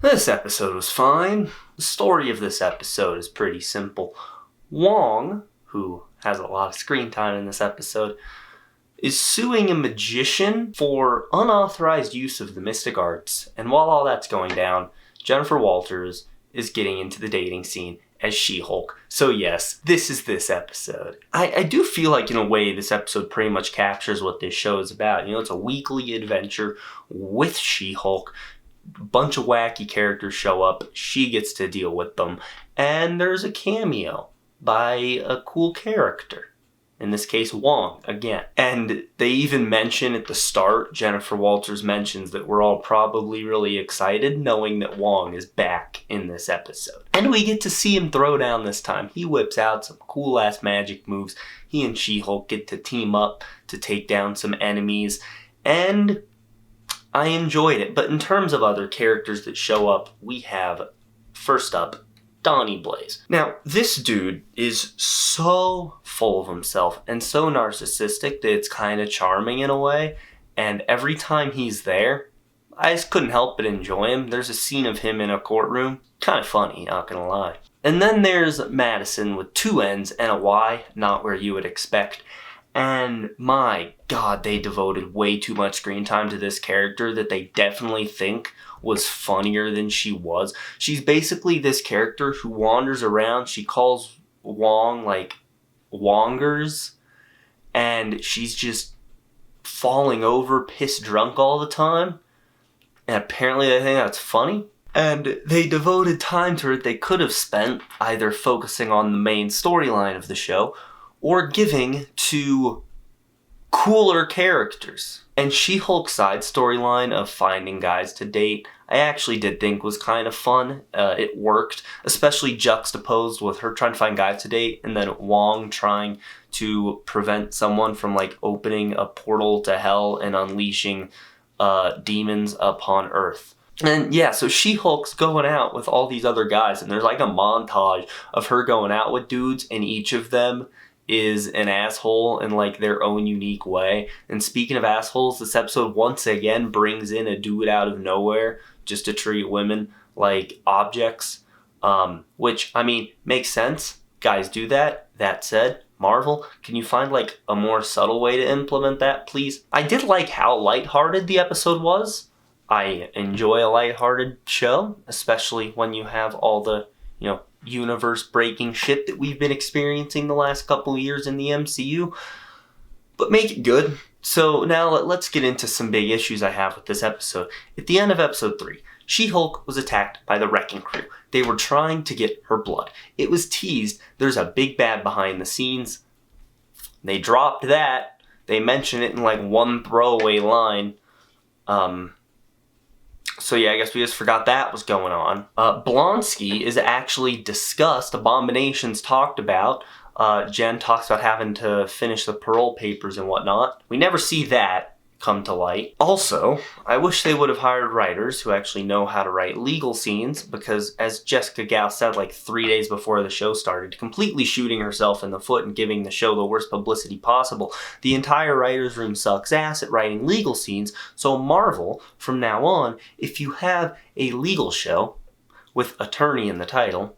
This episode was fine. The story of this episode is pretty simple. Wong, who has a lot of screen time in this episode, is suing a magician for unauthorized use of the mystic arts. And while all that's going down, Jennifer Walters is getting into the dating scene as She-Hulk. So yes, this is this episode. I do feel like, in a way, this episode pretty much captures what this show is about. It's a weekly adventure with She-Hulk. A bunch of wacky characters show up. She gets to deal with them. And there's a cameo by a cool character. In this case, Wong, again. And they even mention at the start, Jennifer Walters mentions that we're all probably really excited knowing that Wong is back in this episode. And we get to see him throw down this time. He whips out some cool-ass magic moves. He and She-Hulk get to team up to take down some enemies. And I enjoyed it. But in terms of other characters that show up, we have, first up, Donnie Blaze. Now, this dude is so full of himself and so narcissistic that it's kind of charming in a way. And every time he's there, I just couldn't help but enjoy him. There's a scene of him in a courtroom. Kind of funny, not gonna lie. And then there's Madison with two N's and a Y, not where you would expect. And my God, they devoted way too much screen time to this character that they definitely think was funnier than she was. She's basically this character who wanders around. She calls Wong, Wongers. And she's just falling over, pissed drunk all the time. And apparently they think that's funny. And they devoted time to it they could have spent either focusing on the main storyline of the show or giving to cooler characters. And She-Hulk's side storyline of finding guys to date, I actually did think was kind of fun. It worked, especially juxtaposed with her trying to find guys to date and then Wong trying to prevent someone from opening a portal to hell and unleashing demons upon Earth. And yeah, so She-Hulk's going out with all these other guys, and there's a montage of her going out with dudes, and each of them is an asshole in their own unique way. And speaking of assholes, this episode once again brings in a dude out of nowhere just to treat women like objects, which, makes sense. Guys do that. That said, Marvel, can you find a more subtle way to implement that, please? I did like how lighthearted the episode was. I enjoy a lighthearted show, especially when you have all the, universe-breaking shit that we've been experiencing the last couple of years in the MCU. But make it good. So now let's get into some big issues I have with this episode. At the end of episode 3, She-Hulk was attacked by the Wrecking Crew. They were trying to get her blood. It was teased there's a big bad behind the scenes. They dropped that. They mention it in one throwaway line. So yeah, I guess we just forgot that was going on. Blonsky is actually discussed. Abomination's talked about. Jen talks about having to finish the parole papers and whatnot. We never see that come to light. Also, I wish they would have hired writers who actually know how to write legal scenes, because as Jessica Gao said 3 days before the show started, completely shooting herself in the foot and giving the show the worst publicity possible. The entire writer's room sucks ass at writing legal scenes, so Marvel, from now on, if you have a legal show with attorney in the title,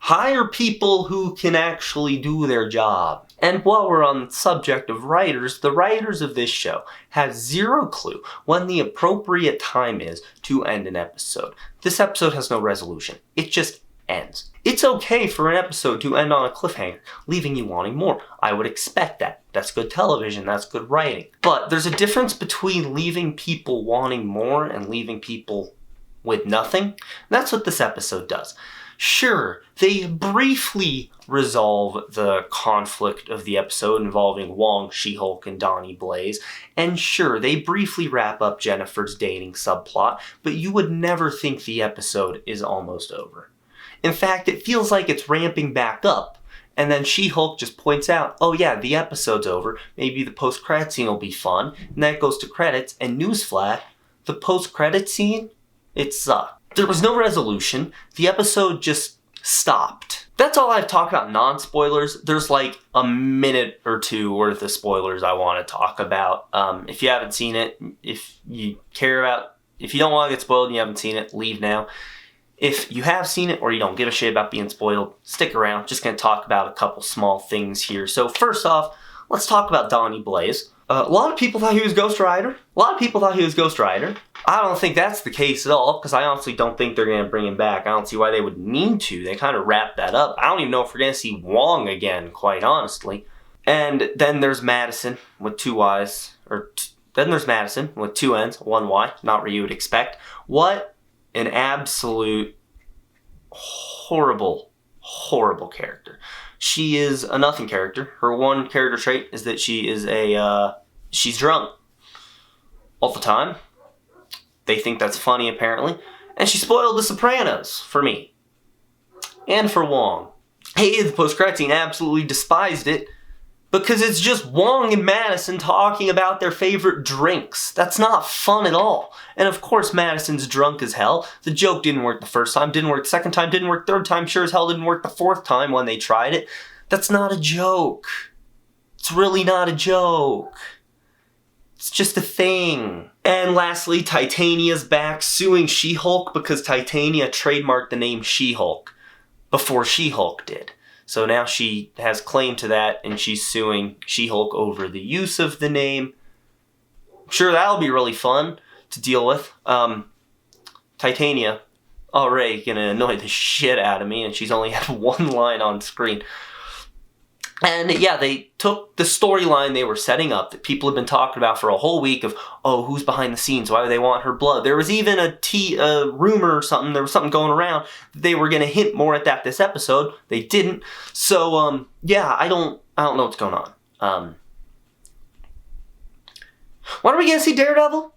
hire people who can actually do their job. And while we're on the subject of writers, the writers of this show have zero clue when the appropriate time is to end an episode. This episode has no resolution. It just ends. It's okay for an episode to end on a cliffhanger, leaving you wanting more. I would expect that. That's good television. That's good writing. But there's a difference between leaving people wanting more and leaving people with nothing. That's what this episode does. Sure, they briefly resolve the conflict of the episode involving Wong, She-Hulk, and Donnie Blaze, and sure, they briefly wrap up Jennifer's dating subplot, but you would never think the episode is almost over. In fact, it feels like it's ramping back up, and then She-Hulk just points out, oh yeah, the episode's over, maybe the post-credit scene will be fun, and that goes to credits, and newsflash, the post-credit scene, it sucked. There was no resolution. The episode just stopped. That's all I've talked about non-spoilers. There's a minute or two worth of spoilers I want to talk about. If you haven't seen it, if you care about if you don't want to get spoiled and you haven't seen it, leave now. If you have seen it or you don't give a shit about being spoiled, stick around. Just going to talk about a couple small things here. So first off, let's talk about Donnie Blaze. A lot of people thought he was Ghost Rider. I don't think that's the case at all, because I honestly don't think they're going to bring him back. I don't see why they would need to. They kind of wrapped that up. I don't even know if we're going to see Wong again, quite honestly. And then there's Madison with two Y's, then there's Madison with two N's, one Y, not where you would expect. What an absolute horrible character. She is a nothing character. Her one character trait is that she is she's drunk all the time. They think that's funny, apparently. And she spoiled The Sopranos for me. And for Wong. Hated the post-credit scene, absolutely despised it, because it's just Wong and Madison talking about their favorite drinks. That's not fun at all. And of course Madison's drunk as hell. The joke didn't work the first time, didn't work the second time, didn't work the third time, sure as hell didn't work the fourth time when they tried it. That's not a joke. It's really not a joke. It's just a thing. And lastly, Titania's back suing She-Hulk because Titania trademarked the name She-Hulk before She-Hulk did. So now she has claim to that, and she's suing She-Hulk over the use of the name. I'm sure that'll be really fun to deal with. Titania already gonna annoy the shit out of me, and she's only had one line on screen. And yeah, they took the storyline they were setting up that people have been talking about for a whole week of, oh, who's behind the scenes? Why do they want her blood? There was even a rumor or something. There was something going around. They were going to hint more at that this episode. They didn't. So, yeah, I don't know what's going on. When are we going to see Daredevil?